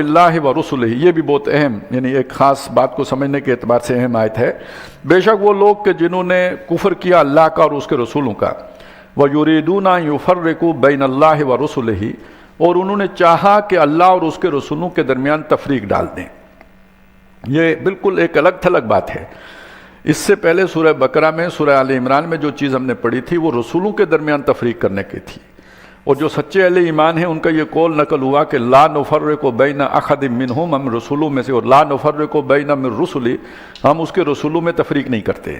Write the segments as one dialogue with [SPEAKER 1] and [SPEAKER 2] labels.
[SPEAKER 1] اللہ و رسولہ، یہ بھی بہت اہم، یعنی ایک خاص بات کو سمجھنے کے اعتبار سے اہم آیت ہے۔ بے شک وہ لوگ کہ جنہوں نے کفر کیا اللہ کا اور اس کے رسولوں کا، وَيُرِيدُونَ أَن يُفَرِّقُوا بَيْنَ اللَّهِ وَرُسُلِهِ، اور انہوں نے چاہا کہ اللہ اور اس کے رسولوں کے درمیان تفریق ڈال دیں۔ یہ بالکل ایک الگ تھلگ بات ہے۔ اس سے پہلے سورہ بقرہ میں، سورہ آل عمران میں جو چیز ہم نے پڑھی تھی وہ رسولوں کے درمیان تفریق کرنے کی تھی، اور جو سچے اہل ایمان ہیں ان کا یہ قول نقل ہوا کہ لا نفرق بین احد منہم، ہم رسولوں میں سے، اور لا نفرق بین من رسلی، ہم اس کے رسولوں میں تفریق نہیں کرتے۔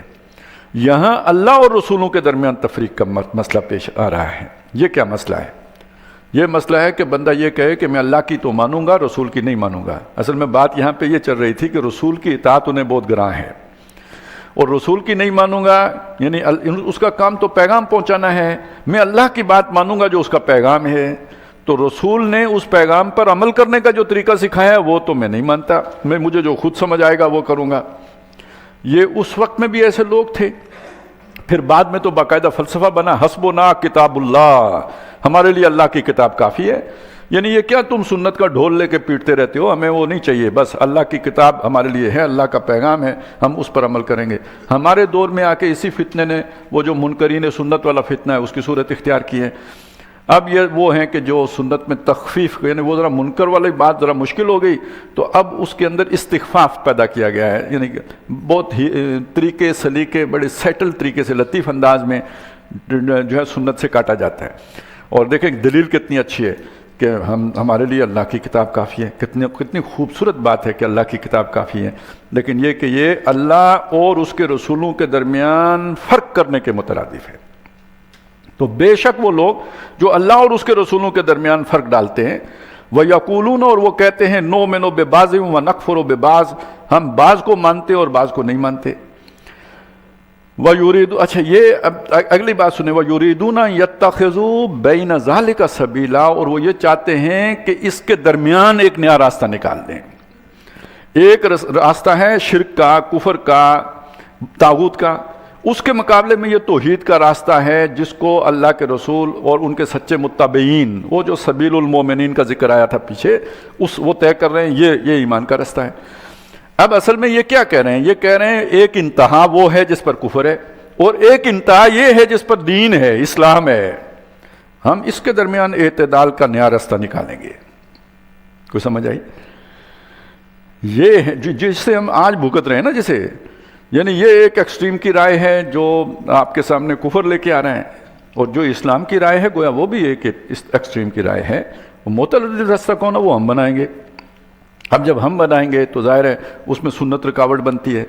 [SPEAKER 1] یہاں اللہ اور رسولوں کے درمیان تفریق کا مسئلہ پیش آ رہا ہے۔ یہ کیا مسئلہ ہے؟ یہ مسئلہ ہے کہ بندہ یہ کہے کہ میں اللہ کی تو مانوں گا، رسول کی نہیں مانوں گا۔ اصل میں بات یہاں پہ یہ چل رہی تھی کہ رسول کی اطاعت انہیں بہت گراں ہے، اور رسول کی نہیں مانوں گا یعنی اس کا کام تو پیغام پہنچانا ہے، میں اللہ کی بات مانوں گا جو اس کا پیغام ہے، تو رسول نے اس پیغام پر عمل کرنے کا جو طریقہ سکھایا ہے وہ تو میں نہیں مانتا، مجھے جو خود سمجھ آئے گا وہ کروں گا۔ یہ اس وقت میں بھی ایسے لوگ تھے، پھر بعد میں تو باقاعدہ فلسفہ بنا، حسبنا کتاب اللہ، ہمارے لیے اللہ کی کتاب کافی ہے۔ یعنی یہ کیا تم سنت کا ڈھول لے کے پیٹتے رہتے ہو، ہمیں وہ نہیں چاہیے، بس اللہ کی کتاب ہمارے لیے ہے، اللہ کا پیغام ہے، ہم اس پر عمل کریں گے۔ ہمارے دور میں آ کے اسی فتنے نے، وہ جو منکرین سنت والا فتنہ ہے، اس کی صورت اختیار کی ہے۔ اب یہ وہ ہیں کہ جو سنت میں تخفیف، یعنی وہ ذرا منکر والی بات ذرا مشکل ہو گئی تو اب اس کے اندر استخفاف پیدا کیا گیا ہے، یعنی بہت ہی طریقے سلیقے، بڑے سیٹل طریقے سے، لطیف انداز میں جو ہے سنت سے کاٹا جاتا ہے۔ اور دیکھیں دلیل کتنی اچھی ہے کہ ہمارے لیے اللہ کی کتاب کافی ہے، کتنی خوبصورت بات ہے کہ اللہ کی کتاب کافی ہے، لیکن یہ کہ یہ اللہ اور اس کے رسولوں کے درمیان فرق کرنے کے مترادف ہے۔ تو بے شک وہ لوگ جو اللہ اور اس کے رسولوں کے درمیان فرق ڈالتے ہیں، وَيَقُولُونَ، اور وہ کہتے ہیں نُؤْمِنُ بِبَعْضٍ وَنَكْفُرُ بِبَعْضٍ، ہم بعض کو مانتے اور بعض کو نہیں مانتے۔ وَيُرِيدُ، اچھا یہ اب اگلی بات سنیں، وَيُرِيدُونَ يَتَّخِذُوا بَيْنَ ذَلِكَ سَبِيلًا، اور وہ یہ چاہتے ہیں کہ اس کے درمیان ایک نیا راستہ نکال دیں۔ ایک راستہ ہے شرک کا، کفر کا، طاغوت کا، اس کے مقابلے میں یہ توحید کا راستہ ہے جس کو اللہ کے رسول اور ان کے سچے متبعین، وہ جو سبیل المومنین کا ذکر آیا تھا پیچھے، وہ طے کر رہے ہیں، یہ ایمان کا راستہ ہے۔ اب اصل میں یہ کیا کہہ رہے ہیں؟ یہ کہہ رہے ہیں ایک انتہا وہ ہے جس پر کفر ہے، اور ایک انتہا یہ ہے جس پر دین ہے، اسلام ہے، ہم اس کے درمیان اعتدال کا نیا راستہ نکالیں گے۔ کوئی سمجھ آئی؟ یہ ہے جس سے ہم آج بھگت رہے ہیں نا، جسے یعنی یہ ایک ایکسٹریم کی رائے ہے جو آپ کے سامنے کفر لے کے آ رہے ہیں، اور جو اسلام کی رائے ہے گویا وہ بھی ایک ایکسٹریم کی رائے ہے۔ وہ معتدل راستہ کون ہے؟ وہ ہم بنائیں گے۔ اب جب ہم بنائیں گے تو ظاہر ہے اس میں سنت رکاوٹ بنتی ہے،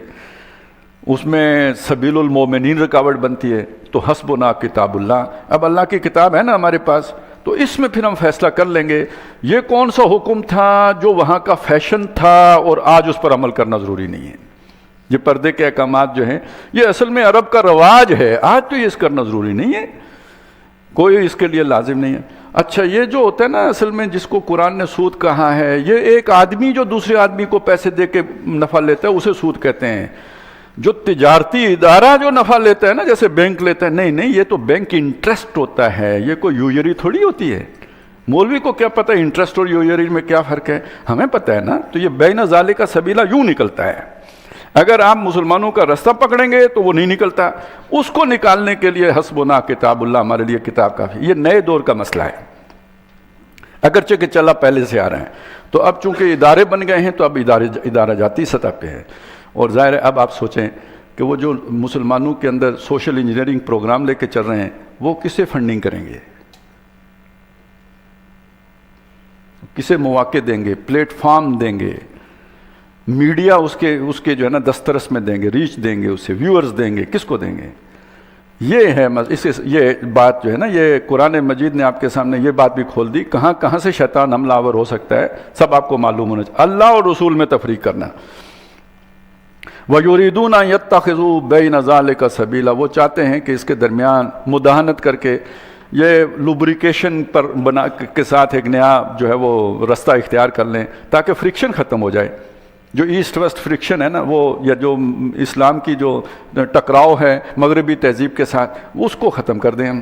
[SPEAKER 1] اس میں سبیل المومنین رکاوٹ بنتی ہے، تو حسبنا کتاب اللہ، اب اللہ کی کتاب ہے نا ہمارے پاس، تو اس میں پھر ہم فیصلہ کر لیں گے یہ کون سا حکم تھا جو وہاں کا فیشن تھا اور آج اس پر عمل کرنا ضروری نہیں ہے۔ یہ پردے کے احکامات جو ہیں یہ اصل میں عرب کا رواج ہے، آج تو یہ اس کرنا ضروری نہیں ہے، کوئی اس کے لیے لازم نہیں ہے۔ اچھا یہ جو ہوتا ہے نا اصل میں جس کو قرآن نے سود کہا ہے، یہ ایک آدمی جو دوسرے آدمی کو پیسے دے کے نفع لیتا ہے اسے سود کہتے ہیں۔ جو تجارتی ادارہ جو نفع لیتا ہے نا، جیسے بینک لیتا ہے، نہیں یہ تو بینک انٹرسٹ ہوتا ہے، یہ کوئی یوئری تھوڑی ہوتی ہے۔ مولوی کو کیا پتہ انٹرسٹ اور یوئری میں کیا فرق ہے؟ ہمیں پتہ ہے نا۔ تو یہ بین ذالک سبیلا یوں نکلتا ہے۔ اگر آپ مسلمانوں کا راستہ پکڑیں گے تو وہ نہیں نکلتا، اس کو نکالنے کے لیے حسبنا کتاب اللہ، ہمارے لیے کتاب کافی۔ یہ نئے دور کا مسئلہ ہے، اگرچہ کہ چلا پہلے سے آ رہا ہے۔ تو اب چونکہ ادارے بن گئے ہیں تو اب ادارہ جاتی سطح پہ ہے، اور ظاہر ہے اب آپ سوچیں کہ وہ جو مسلمانوں کے اندر سوشل انجینئرنگ پروگرام لے کے چل رہے ہیں وہ کسے فنڈنگ کریں گے، کسے مواقع دیں گے، پلیٹ فارم دیں گے، میڈیا اس کے جو ہے نا دسترس میں دیں گے، ریچ دیں گے، اسے ویورز دیں گے، کس کو دیں گے؟ یہ ہے یہ بات جو ہے نا، یہ قرآن مجید نے آپ کے سامنے یہ بات بھی کھول دی، کہاں سے شیطان حملہ آور ہو سکتا ہے، سب آپ کو معلوم ہونا چاہیے۔ اللہ اور رسول میں تفریق کرنا۔ وَيُرِيدُونَ أَن يَتَّخِذُوا بَيْنَ ذَلِكَ سَبِيلًا، وہ چاہتے ہیں کہ اس کے درمیان مداہنت کر کے یہ لوبریکیشن پر کے ساتھ ایک نیا جو ہے وہ راستہ اختیار کر لیں تاکہ فرکشن ختم ہو جائے۔ جو ایسٹ ویسٹ فرکشن ہے نا وہ، یا جو اسلام کی جو ٹکراؤ ہے مغربی تہذیب کے ساتھ، اس کو ختم کر دیں ہم۔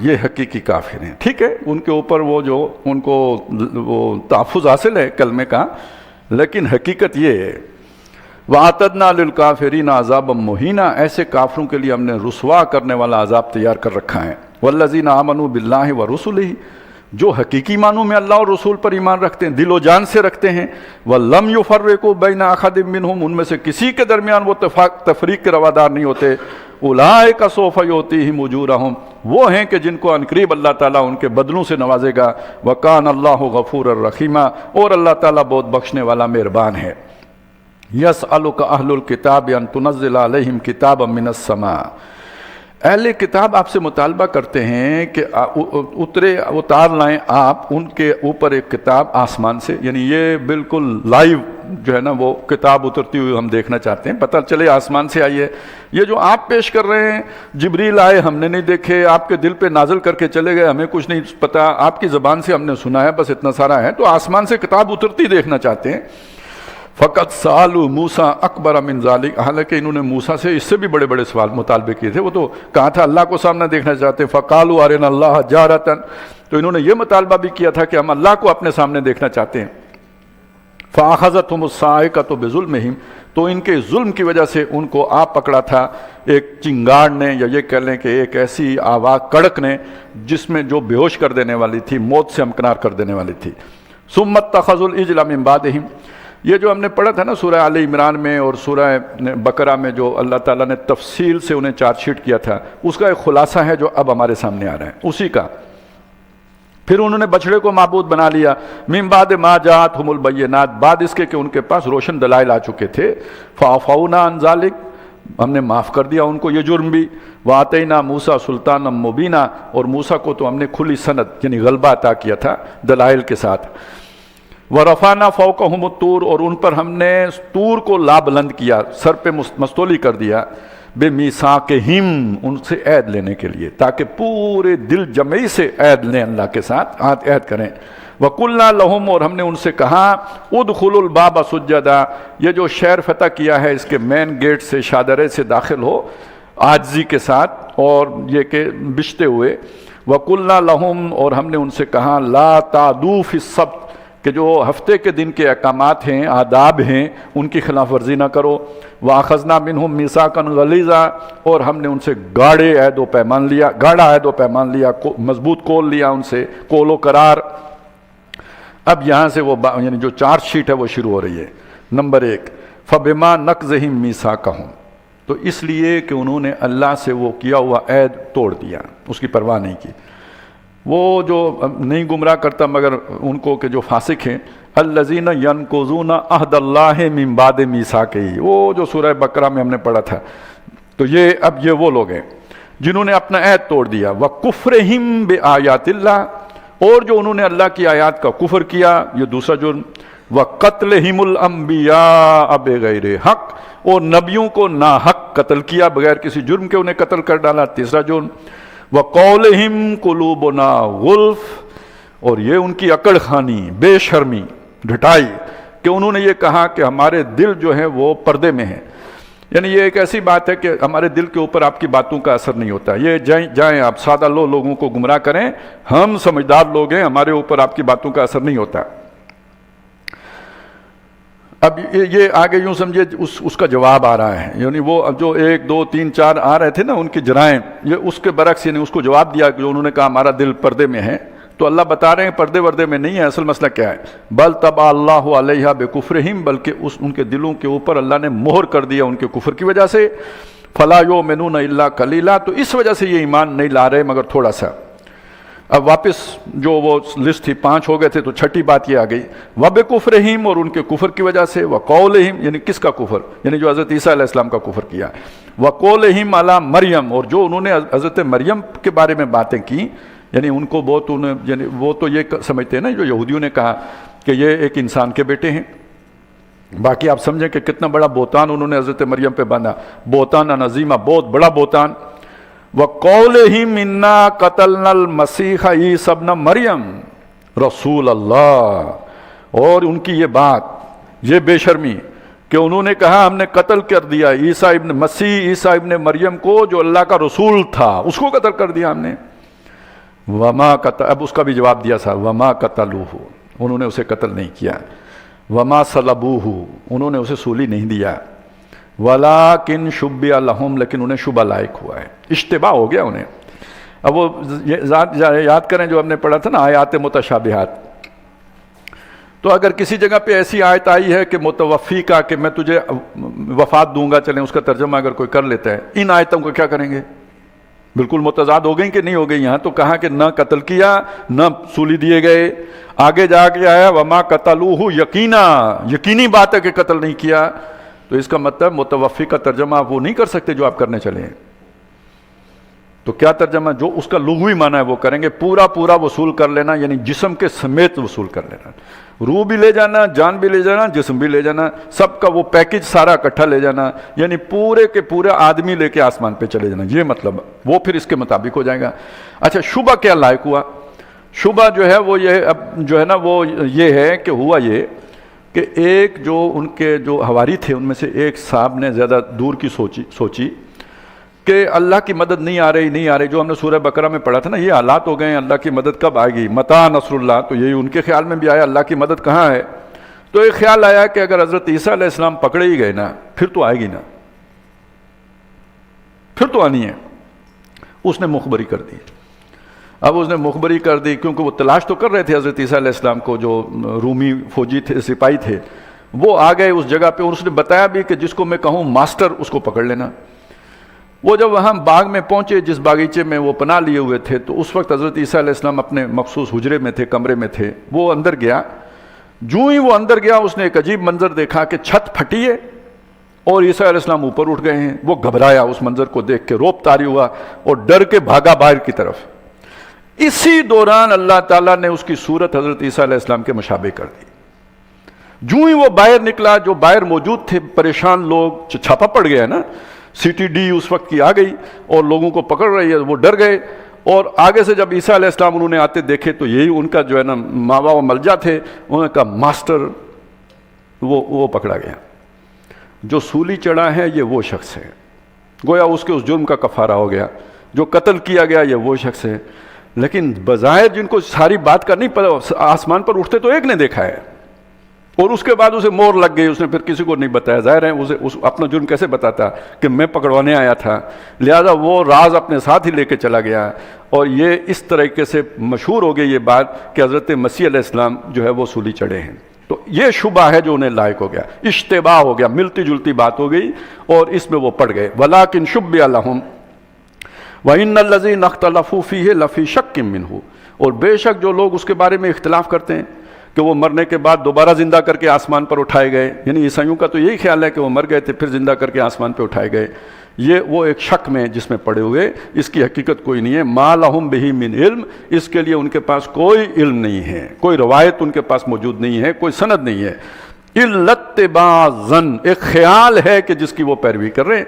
[SPEAKER 1] یہ حقیقی کافر ہیں. ٹھیک ہے, ان کے اوپر وہ جو ان کو وہ تحفظ حاصل ہے کلمے کا, لیکن حقیقت یہ ہے وَأَعْتَدْنَا لِلْكَافِرِينَ عَذَابًا مُهِينًا, ایسے کافروں کے لیے ہم نے رسوا کرنے والا عذاب تیار کر رکھا ہے. وَالَّذِينَ آمَنُوا بِاللَّهِ وَرُسُلِهِ, جو حقیقی معنوں میں اللہ اور رسول پر ایمان رکھتے ہیں, دل و جان سے رکھتے ہیں. وَلَمْ يُفَرِّقُوا بَيْنَ أَحَدٍ مِّنْهُمْ, ان میں سے کسی کے درمیان وہ تفریق کے روادار نہیں ہوتے. اولئک سوف یؤتیہم اجورہم, وہ ہیں کہ جن کو عنقریب اللہ تعالیٰ ان کے بدلوں سے نوازے گا. وکان اللہ غفورا رحیما, اور اللہ تعالیٰ بہت بخشنے والا مہربان ہے. یسألک اہل الکتاب ان تنزل علیہم کتابا من السماء, اہل کتاب آپ سے مطالبہ کرتے ہیں کہ اتار لائیں آپ ان کے اوپر ایک کتاب آسمان سے, یعنی یہ بالکل لائیو جو ہے نا وہ کتاب اترتی ہوئی ہم دیکھنا چاہتے ہیں, پتہ چلے آسمان سے آئی ہے. یہ جو آپ پیش کر رہے ہیں جبریل آئے ہم نے نہیں دیکھے, آپ کے دل پہ نازل کر کے چلے گئے, ہمیں کچھ نہیں پتہ, آپ کی زبان سے ہم نے سنا ہے, بس اتنا سارا ہے. تو آسمان سے کتاب اترتی دیکھنا چاہتے ہیں. فقط سألوا موسیٰ اکبر من ذالک, حالانکہ انہوں نے موسیٰ سے اس سے بھی بڑے بڑے سوال مطالبے کیے تھے. وہ تو کہا تھا اللہ کو سامنے دیکھنا چاہتے ہیں. فقالوا ارنا اللہ جارۃ, تو انہوں نے یہ مطالبہ بھی کیا تھا کہ ہم اللہ کو اپنے سامنے دیکھنا چاہتے ہیں. فاخذتهم الصاعقۃ بظلمہم, تو ان کے ظلم کی وجہ سے ان کو آ پکڑا تھا ایک چنگاڑ نے, یا یہ کہہ لیں کہ ایک ایسی آواز کڑک نے جس میں جو بے ہوش کر دینے والی تھی, موت سے ہمکنار کر دینے والی تھی. ثم اتخذوا العجل من بعدہم, یہ جو ہم نے پڑھا تھا نا سورہ آل عمران میں اور سورہ بقرہ میں, جو اللہ تعالیٰ نے تفصیل سے انہیں چارج شیٹ کیا تھا, اس کا ایک خلاصہ ہے جو اب ہمارے سامنے آ رہا ہے اسی کا. پھر انہوں نے بچڑے کو معبود بنا لیا. من بعد ما جاءتهم البینات, بعد اس کے کہ ان کے پاس روشن دلائل آ چکے تھے. فعفونا عن ذلک, ہم نے معاف کر دیا ان کو یہ جرم بھی. وآتینا موسیٰ سلطانا مبینا, اور موسیٰ کو تو ہم نے کھلی سند یعنی غلبہ عطا کیا تھا دلائل کے ساتھ. ورفعنا فوقهم الطور, اور ان پر ہم نے طور کو لا بلند کیا, سر پہ مستولی کر دیا. بمیثاقہم, ان سے عہد لینے کے لیے, تاکہ پورے دل جمعی سے عہد لیں اللہ کے ساتھ, عہد کریں. وَقُلْنَا لَهُمْ, اور ہم نے ان سے کہا ادخلوا الباب سجدا, یہ جو شہر فتح کیا ہے اس کے مین گیٹ سے شادرے سے داخل ہو عاجزی کے ساتھ, اور یہ کہ بچتے ہوئے. وَقُلْنَا لَهُمْ, اور ہم نے ان سے کہا لا تعدوا فی السبت, کہ جو ہفتے کے دن کے احکامات ہیں, آداب ہیں, ان کی خلاف ورزی نہ کرو. وَأَخَذْنَا مِنْهُمْ مِيثَاقًا غَلِيظًا, اور ہم نے ان سے گاڑا عہد و پیمان لیا, مضبوط کول لیا ان سے, کول و قرار. اب یہاں سے وہ یعنی جو چارج شیٹ ہے وہ شروع ہو رہی ہے. نمبر 1, فَبِمَا نَقْضِهِمْ مِيثَاقَهُمْ, تو اس لیے کہ انہوں نے اللہ سے وہ کیا ہوا عہد توڑ دیا, اس کی پرواہ نہیں کی. وہ جو نہیں گمراہ کرتا مگر ان کو کہ جو فاسق ہیں, الذین ینقضون عہد اللہ من بعد میثاقہ, وہ جو سورہ بقرہ میں ہم نے پڑھا تھا. تو یہ اب یہ وہ لوگ ہیں جنہوں نے اپنا عہد توڑ دیا. وکفرہم بآیات اللہ, اور جو انہوں نے اللہ کی آیات کا کفر کیا, یہ دوسرا جرم. وقتلہم الانبیاء بغیر حق, اور نبیوں کو ناحق قتل کیا, بغیر کسی جرم کے انہیں قتل کر ڈالا, تیسرا جرم. وَقَوْلِهِمْ قُلُوبُنَا غُلْف, اور یہ ان کی اکڑ خانی, بے شرمی, ڈھٹائی, کہ انہوں نے یہ کہا کہ ہمارے دل جو ہیں وہ پردے میں ہیں. یعنی یہ ایک ایسی بات ہے کہ ہمارے دل کے اوپر آپ کی باتوں کا اثر نہیں ہوتا. یہ جائیں آپ سادہ لوگوں کو گمراہ کریں, ہم سمجھدار لوگ ہیں, ہمارے اوپر آپ کی باتوں کا اثر نہیں ہوتا. اب یہ آگے یوں سمجھے اس کا جواب آ رہا ہے, یعنی وہ جو 1 2 3 4 آ رہے تھے نا ان کی جرائم, یہ اس کے برعکس, یعنی اس کو جواب دیا کہ انہوں نے کہا ہمارا دل پردے میں ہے. تو اللہ بتا رہے ہیں پردے وردے میں نہیں ہے, اصل مسئلہ کیا ہے. بل طبع اللہ علیہا بکفرہم, بلکہ ان کے دلوں کے اوپر اللہ نے مہر کر دیا ان کے کفر کی وجہ سے. فلا یؤمنون الا قلیلا, تو اس وجہ سے یہ ایمان نہیں لا رہے مگر تھوڑا سا. اب واپس جو وہ لسٹ تھی 5 ہو گئے تھے, تو چھٹی بات یہ آ گئی. وبکفرہم, اور ان کے کفر کی وجہ سے. وقولہم, یعنی کس کا کفر, یعنی جو حضرت عیسیٰ علیہ السلام کا کفر کیا. وقولہم علی مریم, اور جو انہوں نے حضرت مریم کے بارے میں باتیں کی, یعنی ان کو بہت یعنی وہ تو یہ سمجھتے ہیں نا جو یہودیوں نے کہا کہ یہ ایک انسان کے بیٹے ہیں. باقی آپ سمجھیں کہ کتنا بڑا بہتان انہوں نے حضرت مریم پہ باندھا, بہتان عظیمہ, بہت بڑا بہتان. وَقَوْلِهِمْ إِنَّا قَتَلْنَا الْمَسِيحَ عِيسَى ابْنَ مریم رسول اللہ, اور ان کی یہ بات, یہ بے شرمی کہ انہوں نے کہا ہم نے قتل کر دیا عیسیٰ ابن مسیح، عیسیٰ ابن مریم کو جو اللہ کا رسول تھا، اس کو قتل کر دیا ہم نے۔ وما قتل، اب اس کا بھی جواب دیا تھا، وما قتلوہ، انہوں نے اسے قتل نہیں کیا، وما صلبوہ، انہوں نے اسے سولی نہیں دیا، ولیکن شبہ لہم، لیکن انہیں شبہ لائق ہوا ہے، اشتباہ ہو گیا انہیں۔ اب وہ یاد کریں جو ہم نے پڑھا تھا نا آیات متشابہات، تو اگر کسی جگہ پہ ایسی آیت آئی ہے کہ متوفی کا، کہ میں تجھے وفات دوں گا، چلیں اس کا ترجمہ اگر کوئی کر لیتا ہے، ان آیتوں کو کیا کریں گے؟ بالکل متضاد ہو گئی کہ نہیں ہو گئی؟ یہاں تو کہا کہ نہ قتل کیا نہ سولی دیے گئے، آگے جا کے آیا وما قتلوہ یقینا، یقینی بات ہے کہ قتل نہیں کیا، تو اس کا مطلب متوفی کا ترجمہ آپ وہ نہیں کر سکتے جو آپ کرنے چلے ہیں۔ تو کیا ترجمہ؟ جو اس کا لغوی معنی ہے وہ کریں گے، پورا پورا وصول کر لینا، یعنی جسم کے سمیت وصول کر لینا، روح بھی لے جانا، جان بھی لے جانا، جسم بھی لے جانا، سب کا وہ پیکج سارا اکٹھا لے جانا، یعنی پورے کے پورے آدمی لے کے آسمان پہ چلے جانا، یہ مطلب وہ پھر اس کے مطابق ہو جائے گا۔ اچھا شبہ کیا لائق ہوا؟ شبہ جو ہے وہ یہ، اب جو ہے نا وہ یہ ہے کہ ہوا یہ کہ ایک جو ان کے جو حواری تھے ان میں سے ایک صاحب نے زیادہ دور کی سوچی کہ اللہ کی مدد نہیں آ رہی، جو ہم نے سورہ بقرہ میں پڑھا تھا نا، یہ حالات ہو گئے ہیں، اللہ کی مدد کب آئے گی، متى نصر اللہ، تو یہی ان کے خیال میں بھی آیا اللہ کی مدد کہاں ہے؟ تو ایک خیال آیا کہ اگر حضرت عیسیٰ علیہ السلام پکڑے ہی گئے نا پھر تو آئے گی نا، پھر تو آنی ہے۔ اس نے مخبری کر دی، اب اس نے مخبری کر دی کیونکہ وہ تلاش تو کر رہے تھے حضرت عیسیٰ علیہ السلام کو، جو رومی فوجی تھے، سپاہی تھے، وہ آ گئے اس جگہ پہ، اور اس نے بتایا بھی کہ جس کو میں کہوں ماسٹر اس کو پکڑ لینا۔ وہ جب وہاں باغ میں پہنچے جس باغیچے میں وہ پناہ لیے ہوئے تھے، تو اس وقت حضرت عیسیٰ علیہ السلام اپنے مخصوص حجرے میں تھے، کمرے میں تھے، وہ اندر گیا، جو ہی وہ اندر گیا اس نے ایک عجیب منظر دیکھا کہ چھت پھٹی ہے اور عیسیٰ علیہ السلام اوپر اٹھ گئے ہیں۔ وہ گھبرایا اس منظر کو دیکھ کے، روب طاری ہوا اور ڈر کے بھاگا باہر کی طرف۔ اسی دوران اللہ تعالیٰ نے اس کی صورت حضرت عیسیٰ علیہ السلام کے مشابہ کر دی۔ جو ہی وہ باہر نکلا، جو باہر موجود تھے پریشان لوگ، چھاپا پڑ گیا نا، CTD اس وقت کی آ گئی اور لوگوں کو پکڑ رہی ہے، وہ ڈر گئے، اور آگے سے جب عیسیٰ علیہ السلام انہوں نے آتے دیکھے تو یہی ان کا جو ہے نا ماوا و ملجا تھے، انہوں نے کہا ماسٹر، وہ پکڑا گیا۔ جو سولی چڑھا ہے یہ وہ شخص ہے، گویا اس کے اس جرم کا کفارہ ہو گیا، جو قتل کیا گیا یہ وہ شخص ہے۔ لیکن بظاہر جن کو ساری بات کا نہیں پتہ، آسمان پر اٹھتے تو ایک نے دیکھا ہے، اور اس کے بعد اسے مور لگ گئی، اس نے پھر کسی کو نہیں بتایا، ظاہر ہے اسے اپنا جرم کیسے بتاتا کہ میں پکڑوانے آیا تھا، لہذا وہ راز اپنے ساتھ ہی لے کے چلا گیا، اور یہ اس طریقے سے مشہور ہو گئی یہ بات کہ حضرت مسیح علیہ السلام جو ہے وہ سولی چڑھے ہیں۔ تو یہ شبہ ہے جو انہیں لائق ہو گیا، اشتباہ ہو گیا، ملتی جلتی بات ہو گئی اور اس میں وہ پڑ گئے۔ وَلَٰكِن شُبِّهَ لَهُمْ وَإِنَّ الَّذِينَ اخْتَلَفُوا فِيهِ لَفِي شَكٍّ مِّنْهُ، اور بے شک جو لوگ اس کے بارے میں اختلاف کرتے ہیں کہ وہ مرنے کے بعد دوبارہ زندہ کر کے آسمان پر اٹھائے گئے، یعنی عیسائیوں کا تو یہی خیال ہے کہ وہ مر گئے تھے پھر زندہ کر کے آسمان پہ اٹھائے گئے، یہ وہ ایک شک میں جس میں پڑے ہوئے، اس کی حقیقت کوئی نہیں ہے۔ مَا لَهُم بِهِ مِنْ علم، اس کے لیے ان کے پاس کوئی علم نہیں ہے، کوئی روایت ان کے پاس موجود نہیں ہے، کوئی سند نہیں ہے، إِلَّا اتِّبَاعَ الظَّنِّ، ایک خیال ہے کہ جس کی وہ پیروی کر رہے ہیں۔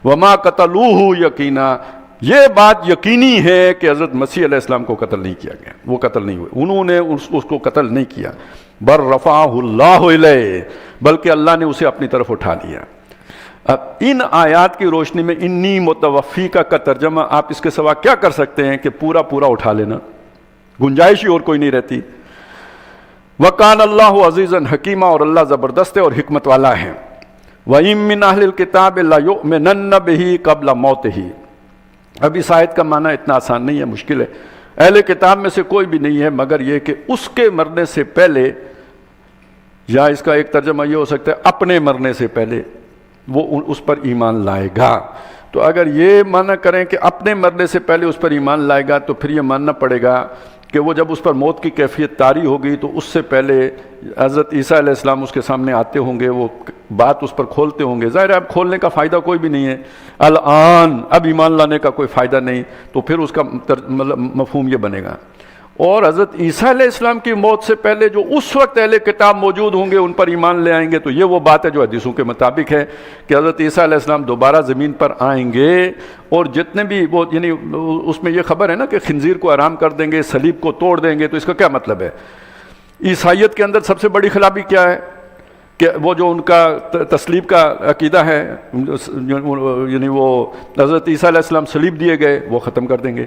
[SPEAKER 1] وَمَا قَتَلُوهُ یقینا، یہ بات یقینی ہے کہ حضرت مسیح علیہ السلام کو قتل نہیں کیا گیا، وہ قتل نہیں ہوئے، انہوں نے اس کو قتل نہیں کیا، بل رفعہ اللہ الیہ، بلکہ اللہ نے اسے اپنی طرف اٹھا لیا۔ اب ان آیات کی روشنی میں انی متوفی کا ترجمہ آپ اس کے سوا کیا کر سکتے ہیں کہ پورا پورا اٹھا لینا، گنجائش ہی اور کوئی نہیں رہتی۔ وَقَانَ اللَّهُ عَزِيزًا حَكِيمًا، اور اللہ زبردست ہے اور حکمت والا ہے۔ وَإِن مِّنْ أَهْلِ الْكِتَابِ لَيُؤْمِنَنَّ بِهِ قَبْلَ مَوْتِهِ، اب اس آیت کا معنی اتنا آسان نہیں ہے، مشکل ہے۔ اہل کتاب میں سے کوئی بھی نہیں ہے مگر یہ کہ اس کے مرنے سے پہلے، یا اس کا ایک ترجمہ یہ ہو سکتا ہے اپنے مرنے سے پہلے وہ اس پر ایمان لائے گا۔ تو اگر یہ معنی کریں کہ اپنے مرنے سے پہلے اس پر ایمان لائے گا، تو پھر یہ ماننا پڑے گا کہ وہ جب اس پر موت کی کیفیت طاری ہوگی تو اس سے پہلے حضرت عیسیٰ علیہ السلام اس کے سامنے آتے ہوں گے، وہ بات اس پر کھولتے ہوں گے، ظاہر ہے اب کھولنے کا فائدہ کوئی بھی نہیں ہے، الان اب ایمان لانے کا کوئی فائدہ نہیں، تو پھر اس کا مفہوم یہ بنے گا۔ اور حضرت عیسیٰ علیہ السلام کی موت سے پہلے جو اس وقت اہل کتاب موجود ہوں گے ان پر ایمان لے آئیں گے، تو یہ وہ بات ہے جو حدیثوں کے مطابق ہے کہ حضرت عیسیٰ علیہ السلام دوبارہ زمین پر آئیں گے، اور جتنے بھی وہ، یعنی اس میں یہ خبر ہے نا کہ خنزیر کو حرام کر دیں گے، صلیب کو توڑ دیں گے، تو اس کا کیا مطلب ہے؟ عیسائیت کے اندر سب سے بڑی خرابی کیا ہے کہ وہ جو ان کا تسلیب کا عقیدہ ہے، یعنی وہ حضرت عیسیٰ علیہ السلام صلیب دیے گئے، وہ ختم کر دیں گے۔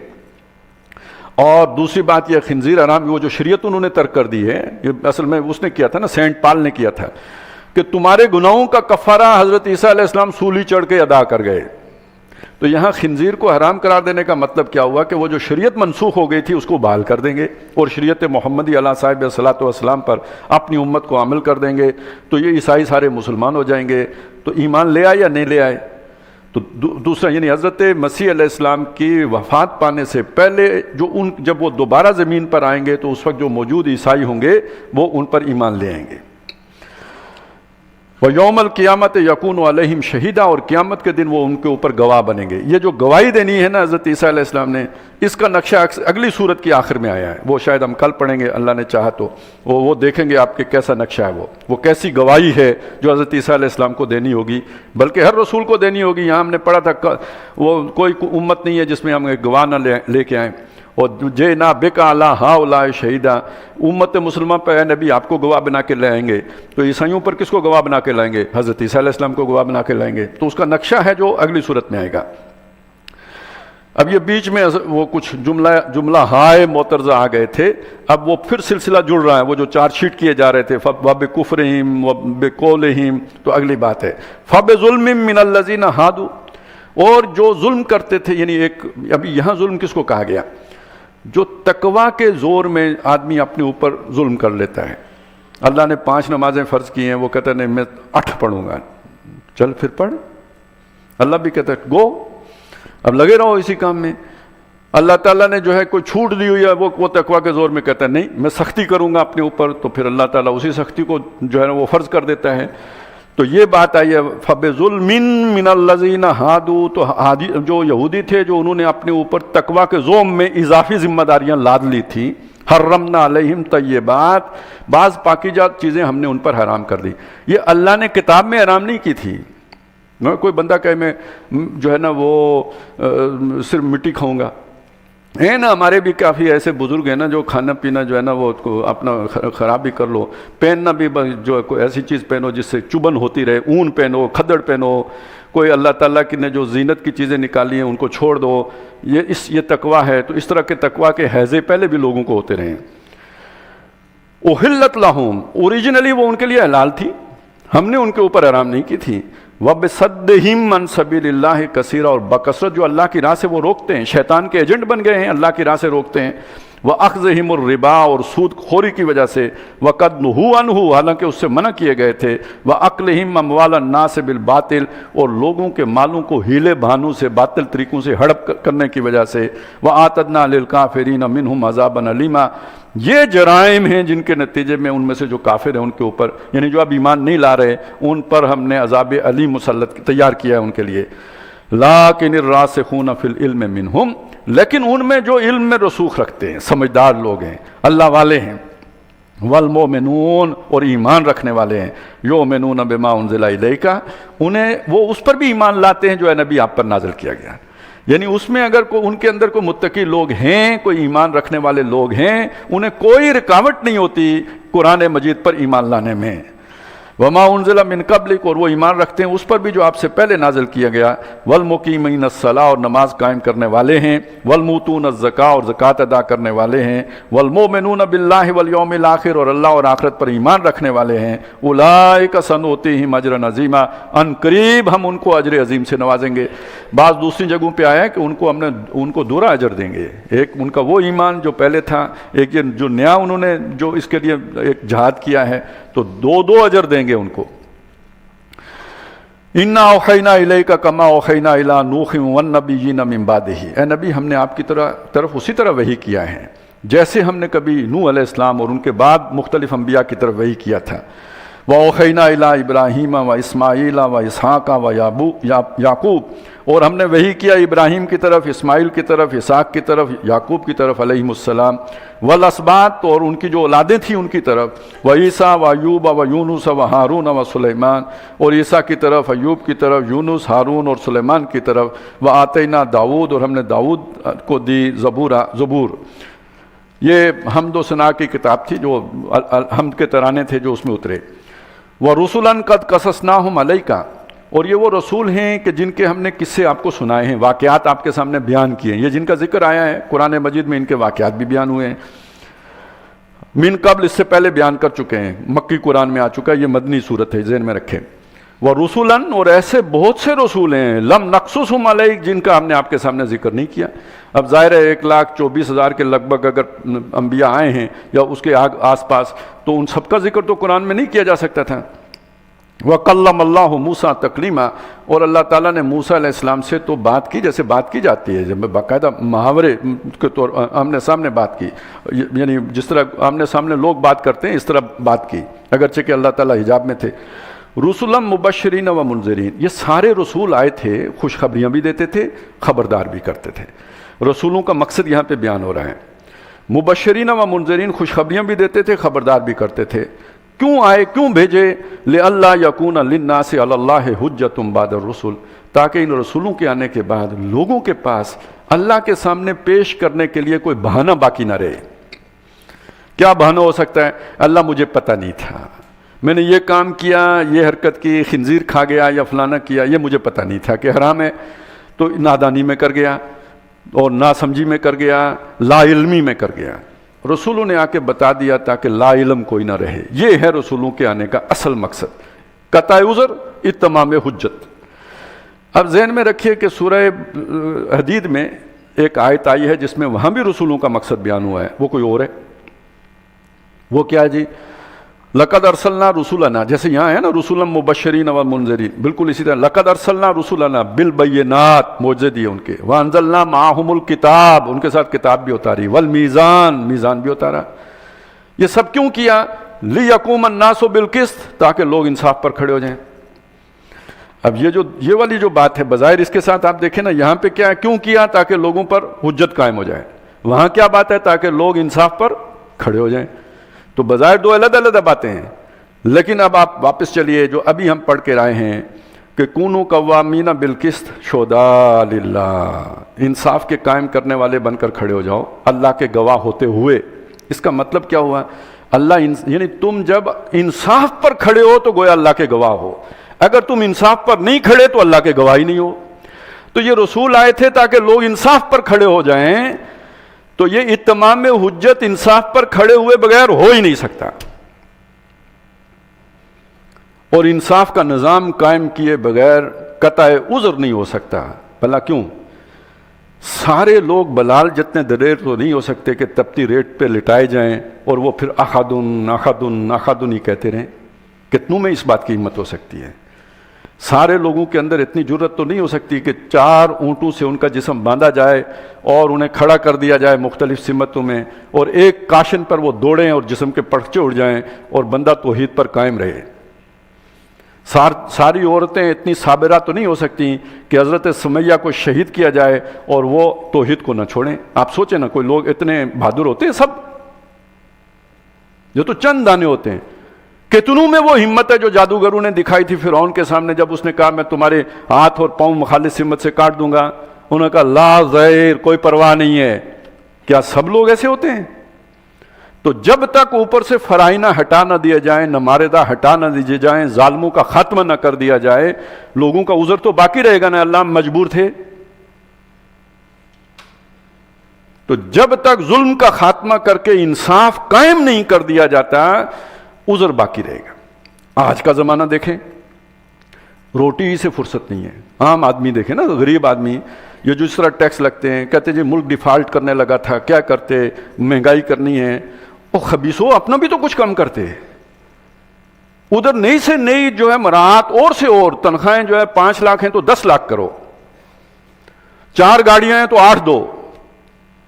[SPEAKER 1] اور دوسری بات یہ خنزیر حرام، وہ جو شریعت انہوں نے ترک کر دی ہے، یہ اصل میں اس نے کیا تھا نا، سینٹ پال نے کیا تھا کہ تمہارے گناہوں کا کفارہ حضرت عیسیٰ علیہ السلام سولی چڑھ کے ادا کر گئے۔ تو یہاں خنزیر کو حرام قرار دینے کا مطلب کیا ہوا کہ وہ جو شریعت منسوخ ہو گئی تھی اس کو بحال کر دیں گے اور شریعت محمدی علیہ صاحب صلاۃ والسلام پر اپنی امت کو عمل کر دیں گے، تو یہ عیسائی سارے مسلمان ہو جائیں گے۔ تو ایمان لے آئے یا نہیں لے آئے؟ تو دوسرا یعنی حضرت مسیح علیہ السلام کی وفات پانے سے پہلے جب وہ دوبارہ زمین پر آئیں گے تو اس وقت جو موجود عیسائی ہوں گے وہ ان پر ایمان لے آئیں گے۔ وَيَوْمَ الْقِيَامَةِ يَكُونُ عَلَيْهِمْ شَهِيدًا، اور قیامت کے دن وہ ان کے اوپر گواہ بنیں گے۔ یہ جو گواہی دینی ہے نا حضرت عیسیٰ علیہ السلام نے، اس کا نقشہ اگلی صورت کی آخر میں آیا ہے، وہ شاید ہم کل پڑھیں گے اللہ نے چاہا تو، وہ دیکھیں گے آپ کے کیسا نقشہ ہے، وہ کیسی گواہی ہے جو حضرت عیسیٰ علیہ السلام کو دینی ہوگی، بلکہ ہر رسول کو دینی ہوگی۔ یہاں ہم نے پڑھا تھا وہ کوئی امت نہیں ہے جس میں ہم ایک گواہ نہ لے کے آئیں، اور جئنا بک علی ہؤلاء شہیدا، امت مسلمہ پہ اے نبی آپ کو گواہ بنا کے لائیں گے، تو عیسائیوں پر کس کو گواہ بنا کے لائیں گے؟ حضرت عیسیٰ علیہ السلام کو گواہ بنا کے لائیں گے۔ تو اس کا نقشہ ہے جو اگلی صورت میں آئے گا۔ اب یہ بیچ میں وہ کچھ جملہ ہائے معترضہ آ گئے تھے، اب وہ پھر سلسلہ جڑ رہا ہے، وہ جو چارج شیٹ کیے جا رہے تھے وَبِكُفْرِهِمْ وَبِقَوْلِهِمْ، تو اگلی بات ہے فَبِظُلْمٍ مِّنَ الَّذِينَ هَادُوا، اور جو ظلم کرتے تھے، یعنی ابھی یہاں ظلم کس کو کہا گیا؟ جو تقوی کے زور میں آدمی اپنے اوپر ظلم کر لیتا ہے۔ اللہ نے 5 نمازیں فرض کی ہیں، وہ کہتا ہے نہیں میں 8 پڑھوں گا، چل پھر پڑھ۔ اللہ بھی کہتا ہے گو، اب لگے رہو اسی کام میں۔ اللہ تعالیٰ نے جو ہے کوئی چھوٹ دی ہوئی ہے، وہ تقوی کے زور میں کہتا ہے نہیں میں سختی کروں گا اپنے اوپر، تو پھر اللہ تعالیٰ اسی سختی کو جو ہے وہ فرض کر دیتا ہے۔ تو یہ بات آئی ہے فَبِظُلْمٍ مِّنَ الَّذِينَ هَادُوا، تو جو یہودی تھے جو انہوں نے اپنے اوپر تقوی کے زوم میں اضافی ذمہ داریاں لاد لی تھیں، حرمنا علیہم طیبات، بعض پاکیزات چیزیں ہم نے ان پر حرام کر دی۔ یہ اللہ نے کتاب میں حرام نہیں کی تھی۔ کوئی بندہ کہے میں جو ہے نا وہ صرف مٹی کھاؤں گا، ہے نا، ہمارے بھی کافی ایسے بزرگ ہیں نا جو کھانا پینا جو ہے نا وہ اپنا خراب بھی کر لو، پہننا بھی جو ہے کوئی ایسی چیز پہنو جس سے چبھن ہوتی رہے، اون پہنو، کھدڑ پہنو، کوئی اللہ تعالیٰ کی نے جو زینت کی چیزیں نکالی ہیں ان کو چھوڑ دو، یہ تقویٰ ہے۔ تو اس طرح کے تقویٰ کے حیضے پہلے بھی لوگوں کو ہوتے رہے ہیں۔ احلت لہم، اوریجنلی وہ ان کے لیے حلال تھی، ہم نے ان کے اوپر حرام نہیں کی تھی۔ وَبِصَدِّهِمْ عَنْ سَبِيلِ اللَّهِ كَثِيرًا، اور بکثرت جو اللہ کی راہ سے وہ روکتے ہیں، شیطان کے ایجنٹ بن گئے ہیں، اللہ کی راہ سے روکتے ہیں۔ وَأَخْذِهِمُ الرِّبَا، اور سود خوری کی وجہ سے، وَقَدْ نُهُوا عَنْهُ، حالانکہ اس سے منع کیے گئے تھے، وَأَكْلِهِمْ أَمْوَالَ النَّاسِ بِالْبَاطِلِ، اور لوگوں کے مالوں کو ہیلے بہانوں سے، باطل طریقوں سے ہڑپ کرنے کی وجہ سے، وَآتَدْنَا لِلْكَافِرِينَ مِنْهُمْ عَذَابًا أَلِيمًا، یہ جرائم ہیں جن کے نتیجے میں ان میں سے جو کافر ہیں ان کے اوپر، یعنی جو اب ایمان نہیں لا رہے، ان پر ہم نے عذاب علیم مسلط تیار کیا ہے ان کے لیے۔ لَٰكِنِ الرَّاسِخُونَ فِي الْعِلْمِ مِنْهُمْ، لیکن ان میں جو علم میں رسوخ رکھتے ہیں، سمجھدار لوگ ہیں، اللہ والے ہیں، والمؤمنون، اور ایمان رکھنے والے ہیں، یؤمنون بما انزل الیک، انہیں وہ اس پر بھی ایمان لاتے ہیں جو ہے نبی آپ پر نازل کیا گیا، یعنی اس میں اگر ان کے اندر کوئی متقی لوگ ہیں، کوئی ایمان رکھنے والے لوگ ہیں، انہیں کوئی رکاوٹ نہیں ہوتی قرآن مجید پر ایمان لانے میں۔ وما انزل من قبلک، اور وہ ایمان رکھتے ہیں اس پر بھی جو آپ سے پہلے نازل کیا گیا، والمقیمین الصلاۃ، اور نماز قائم کرنے والے ہیں، والموتون الزکاۃ، اور زکوٰۃ ادا کرنے والے ہیں، والمؤمنون باللہ والیوم الآخر، اور اللہ اور آخرت پر ایمان رکھنے والے ہیں، اولئک سنؤتیہم اجرا عظیما، ان قریب ہم ان کو اجر عظیم سے نوازیں گے۔ بعض دوسری جگہوں پہ آیا ہے کہ ان کو دوہرا اجر دیں گے، ایک ان کا وہ ایمان جو پہلے تھا، ایک یہ جو نیا انہوں نے جو اس کے لیے ایک جہاد کیا ہے، تو دو اجر دیں گے ان کو۔ اِنَّا أَوْحَيْنَا إِلَيْكَ كَمَا أَوْحَيْنَا إِلَىٰ نُوحٍ وَالنَّبِيِّينَ مِن بَعْدِهِ، اے نبی ہم نے آپ کی طرف اسی طرح وحی کیا ہے جیسے ہم نے کبھی نوح علیہ السلام اور ان کے بعد مختلف انبیاء کی طرف وحی کیا تھا۔ وَأَوْحَيْنَا إِلَىٰ إِبْرَاهِيمَ وَإِسْمَاعِيلَ وَإِسْحَاقَ وَيَعْقُوبَ، اور ہم نے وحی کیا ابراہیم کی طرف، اسماعیل کی طرف، اسحاق کی طرف، یعقوب کی طرف علیہم السلام، والاسباط، اور ان کی جو اولادیں تھیں ان کی طرف، وعیسیٰ وایوب ویونس وہارون وسلیمان، اور عیسیٰ کی طرف، ایوب کی طرف، یونس، ہارون اور سلیمان کی طرف، وآتینا داؤد، اور ہم نے داؤد کو دی زبور، یہ حمد و ثنا کی کتاب تھی جو حمد کے ترانے تھے جو اس میں اترے۔ وَرُسُلًا قَدْ قَصَصْنَاهُمْ عَلَيْكَ، اور یہ وہ رسول ہیں کہ جن کے ہم نے قصے آپ کو سنائے ہیں، واقعات آپ کے سامنے بیان کیے ہیں، یہ جن کا ذکر آیا ہے قرآن مجید میں، ان کے واقعات بھی بیان ہوئے ہیں۔ من قبل، اس سے پہلے بیان کر چکے ہیں، مکی قرآن میں آ چکا ہے، یہ مدنی صورت ہے، ذہن میں رکھیں۔ وَرُسُلًا، اور ایسے بہت سے رسول ہیں، لم نقصصہم علیک، جن کا ہم نے آپ کے سامنے ذکر نہیں کیا۔ اب ظاہر ہے 1,24,000 کے لگ بھگ اگر انبیاء آئے ہیں یا اس کے آس پاس، تو ان سب کا ذکر تو قرآن میں نہیں کیا جا سکتا تھا۔ وَقَلَّمَ اللَّهُ مُوسَىٰ تَكْلِيمًا، اور اللہ تعالیٰ نے موسیٰ علیہ السلام سے تو بات کی جیسے بات کی جاتی ہے، جب باقاعدہ محاورے کے طور آمنے سامنے بات کی، یعنی جس طرح آمنے سامنے لوگ بات کرتے ہیں اس طرح بات کی، اگرچہ کہ اللہ تعالیٰ حجاب میں تھے۔ رسولا مبشرین و منذرین، یہ سارے رسول آئے تھے، خوشخبریاں بھی دیتے تھے، خبردار بھی کرتے تھے۔ رسولوں کا مقصد یہاں پہ بیان ہو رہا ہے، مبشرین و منذرین، خوشخبریاں بھی دیتے تھے، خبردار بھی کرتے تھے۔ کیوں آئے، کیوں بھیجے؟ لِأَلَّا يَكُونَ لِلنَّاسِ عَلَى اللَّهِ حُجَّةٌ بَعْدَ الرُّسُلِ، تاکہ ان رسولوں کے آنے کے بعد لوگوں کے پاس اللہ کے سامنے پیش کرنے کے لیے کوئی بہانہ باقی نہ رہے۔ کیا بہانہ ہو سکتا ہے؟ اللہ مجھے پتہ نہیں تھا، میں نے یہ کام کیا، یہ حرکت کی، خنزیر کھا گیا یا فلانا کیا، یہ مجھے پتہ نہیں تھا کہ حرام ہے، تو نادانی میں کر گیا اور ناسمجھی میں کر گیا، لا علمی میں کر گیا۔ رسولوں نے آ کے بتا دیا تاکہ لا علم کوئی نہ رہے۔ یہ ہے رسولوں کے آنے کا اصل مقصد، قطع عذر، اتمام حجت۔ اب ذہن میں رکھیے کہ سورہ حدید میں ایک آیت آئی ہے جس میں وہاں بھی رسولوں کا مقصد بیان ہوا ہے، وہ کوئی اور ہے۔ وہ کیا ہے جی؟ لقد ارسلنا رسولنا، جیسے یہاں ہے نا رسولا مبشرین و منذرین، بالکل اسی طرح لقد ارسلنا رسولنا بالبینات، معجزے دیے ان کے، وانزلنا معہم الکتاب، ان کے ساتھ کتاب بھی اتاری، والمیزان، میزان بھی اتارا۔ یہ سب کیوں کیا؟ لیقوم الناس بالقسط، تاکہ لوگ انصاف پر کھڑے ہو جائیں۔ اب یہ والی جو بات ہے، بظاہر اس کے ساتھ آپ دیکھیں نا، یہاں پہ کیا ہے، کیوں کیا؟ تاکہ لوگوں پر حجت قائم ہو جائے۔ وہاں کیا بات ہے؟ تاکہ لوگ انصاف پر کھڑے ہو جائیں۔ تو بظاہر دو علیحدہ علیحدہ باتیں ہیں، لیکن اب آپ واپس چلیے جو ابھی ہم پڑھ کے آئے ہیں کہ کونوا قوامین بالقسط شہداء للہ، انصاف کے قائم کرنے والے بن کر کھڑے ہو جاؤ اللہ کے گواہ ہوتے ہوئے۔ اس کا مطلب کیا ہوا؟ یعنی تم جب انصاف پر کھڑے ہو تو گویا اللہ کے گواہ ہو، اگر تم انصاف پر نہیں کھڑے تو اللہ کے گواہ ہی نہیں ہو۔ تو یہ رسول آئے تھے تاکہ لوگ انصاف پر کھڑے ہو جائیں، تو یہ اتمام حجت انصاف پر کھڑے ہوئے بغیر ہو ہی نہیں سکتا، اور انصاف کا نظام قائم کیے بغیر قطع عذر نہیں ہو سکتا۔ بھلا کیوں؟ سارے لوگ بلال جتنے دلیر تو نہیں ہو سکتے کہ تپتی ریت پہ لٹائے جائیں اور وہ پھر احدن احدن احدن ہی کہتے رہیں۔ کتنوں میں اس بات کی ہمت ہو سکتی ہے؟ سارے لوگوں کے اندر اتنی جرت تو نہیں ہو سکتی کہ 4 اونٹوں سے ان کا جسم باندھا جائے اور انہیں کھڑا کر دیا جائے مختلف سمتوں میں، اور ایک کاشن پر وہ دوڑیں اور جسم کے پرچے اڑ جائیں اور بندہ توحید پر قائم رہے۔ ساری عورتیں اتنی صابرہ تو نہیں ہو سکتی کہ حضرت سمیہ کو شہید کیا جائے اور وہ توحید کو نہ چھوڑیں۔ آپ سوچیں نا، کوئی لوگ اتنے بہادر ہوتے ہیں سب، جو تو چند دانے ہوتے ہیں۔ کتنوں میں وہ ہمت ہے جو جادوگروں نے دکھائی تھی فرعون کے سامنے، جب اس نے کہا میں تمہارے ہاتھ اور پاؤں مخالف سمت سے کاٹ دوں گا، انہوں نے کہا لا ظہیر، کوئی پرواہ نہیں ہے۔ کیا سب لوگ ایسے ہوتے ہیں؟ تو جب تک اوپر سے فرائنہ ہٹا نہ دیے جائیں، نماردہ ہٹا نہ دیے جائیں، ظالموں کا خاتمہ نہ کر دیا جائے، لوگوں کا عذر تو باقی رہے گا نا، اللہ مجبور تھے۔ تو جب تک ظلم کا خاتمہ کر کے انصاف قائم نہیں کر دیا جاتا، عذر باقی رہے گا۔ آج کا زمانہ دیکھیں، روٹی ہی سے فرصت نہیں ہے۔ عام آدمی دیکھیں نا، غریب آدمی، یہ جو اس طرح ٹیکس لگتے ہیں، کہتے جی ملک ڈیفالٹ کرنے لگا تھا، کیا کرتے، مہنگائی کرنی ہے۔ وہ خبیثو، اپنا بھی تو کچھ کم کرتے، ادھر نئی سے نئی جو ہے مراعات، اور سے اور تنخواہیں جو ہے 5 لاکھ ہیں تو 10 لاکھ کرو، 4 گاڑیاں ہیں تو 8 دو،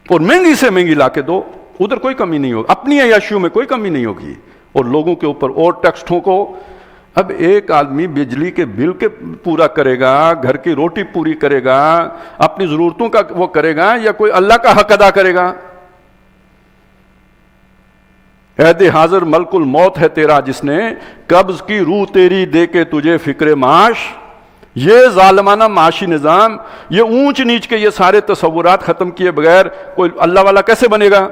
[SPEAKER 1] اور مہنگی سے مہنگی لا کے دو۔ ادھر کوئی کمی نہیں ہوگی، اپنی عیاشیوں میں کوئی کمی نہیں ہوگی، اور لوگوں کے اوپر اور ٹیکس ٹھوکو۔ اب ایک آدمی بجلی کے بل کے پورا کرے گا، گھر کی روٹی پوری کرے گا، اپنی ضرورتوں کا وہ کرے گا، یا کوئی اللہ کا حق ادا کرے گا؟ عہد حاضر ملک الموت ہے تیرا، جس نے قبض کی روح تیری دے کے تجھے فکر معاش۔ یہ ظالمانہ معاشی نظام، یہ اونچ نیچ کے یہ سارے تصورات ختم کیے بغیر کوئی اللہ والا کیسے بنے گا؟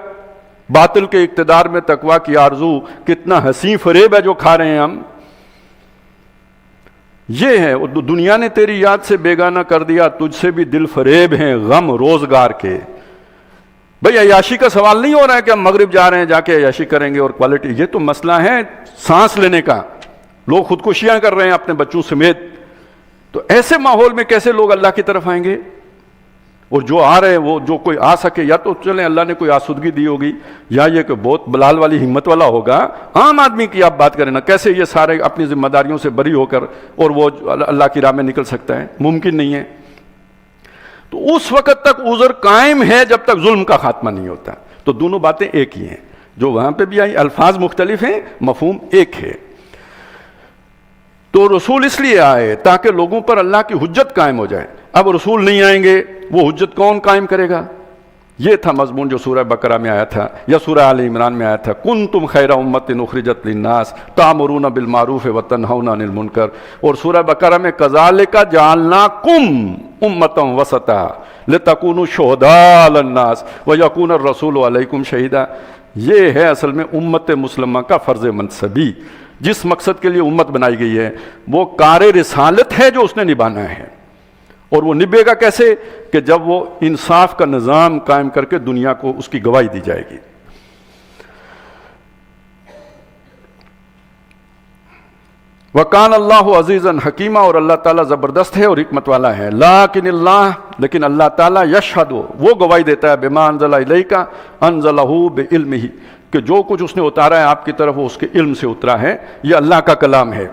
[SPEAKER 1] باطل کے اقتدار میں تقویٰ کی آرزو، کتنا حسین فریب ہے جو کھا رہے ہیں ہم۔ یہ ہے دنیا نے تیری یاد سے بیگانہ کر دیا، تجھ سے بھی دل فریب ہیں غم روزگار کے. بھئی عیاشی کا سوال نہیں ہو رہا ہے کہ ہم مغرب جا رہے ہیں جا کے عیاشی کریں گے اور کوالٹی، یہ تو مسئلہ ہے سانس لینے کا. لوگ خودکشیاں کر رہے ہیں اپنے بچوں سمیت. تو ایسے ماحول میں کیسے لوگ اللہ کی طرف آئیں گے؟ اور جو آ رہے ہیں وہ جو کوئی آ سکے، یا تو چلیں اللہ نے کوئی آسودگی دی ہوگی، یا یہ کہ بہت بلال والی ہمت والا ہوگا. عام آدمی کی آپ بات کریں نا، کیسے یہ سارے اپنی ذمہ داریوں سے بری ہو کر اور وہ اللہ کی راہ میں نکل سکتا ہے؟ ممکن نہیں ہے. تو اس وقت تک عذر قائم ہے جب تک ظلم کا خاتمہ نہیں ہوتا. تو دونوں باتیں ایک ہی ہیں، جو وہاں پہ بھی آئی، الفاظ مختلف ہیں، مفہوم ایک ہے. تو رسول اس لیے آئے تاکہ لوگوں پر اللہ کی حجت قائم ہو جائے. اب رسول نہیں آئیں گے، وہ حجت کون قائم کرے گا؟ یہ تھا مضمون جو سورہ بقرہ میں آیا تھا یا سورہ آل عمران میں آیا تھا. کنتم خیر امۃ اخرجت للناس تأمرون بالمعروف وتنہون عن المنکر. اور سورہ بقرہ میں کذالک جعلناکم امۃ وسطا لتکونوا شہداء علی الناس ویکون الرسول علیکم شہیدا. یہ ہے اصل میں امت مسلمہ کا فرض منصبی. جس مقصد کے لیے امت بنائی گئی ہے وہ کار رسالت ہے جو اس نے نبھانا ہے. اور وہ نبھے گا کیسے؟ کہ جب وہ انصاف کا نظام قائم کر کے دنیا کو اس کی گواہی دی جائے گی. وَقَانَ اللَّهُ عَزِيزًا حَكِيمًا. اور اللہ تعالیٰ زبردست ہے اور حکمت والا ہے. لیکن اللہ تعالیٰ یشہد، وہ گواہی دیتا ہے، بما انزل الیک انزلہ بعلمہ، کہ جو کچھ اس نے اتارا ہے آپ کی طرف وہ اس کے علم سے اترا ہے. یہ اللہ کا کلام ہے.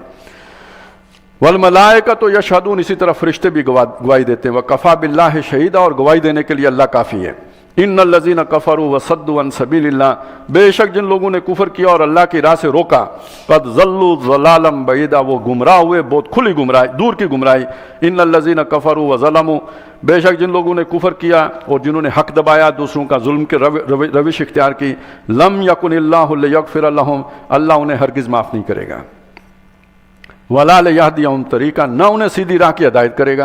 [SPEAKER 1] والملائکۃ یشہدون، اسی طرح فرشتے بھی گواہی دیتے ہیں. وکفیٰ باللہ شہیدا، اور گواہی دینے کے لیے اللہ کافی ہے. ان الذین کفروا وصدوا عن سبیل اللہ، بے شک جن لوگوں نے کفر کیا اور اللہ کی راہ سے روکا، قد ضلوا ضلالا بعیدا، وہ گمراہ ہوئے بہت کھلی گمراہی، دور کی گمراہی. ان الذین کفروا وظلموا، بے شک جن لوگوں نے کفر کیا اور جنہوں نے حق دبایا، دوسروں کا ظلم کی روش اختیار کی، لم یکن اللہ لیغفر لہم، اللہ انہیں ہرگز معاف نہیں کرے گا. ولا لیہدیہم طریقا، نہ انہیں سیدھی راہ کی ہدایت کرے گا.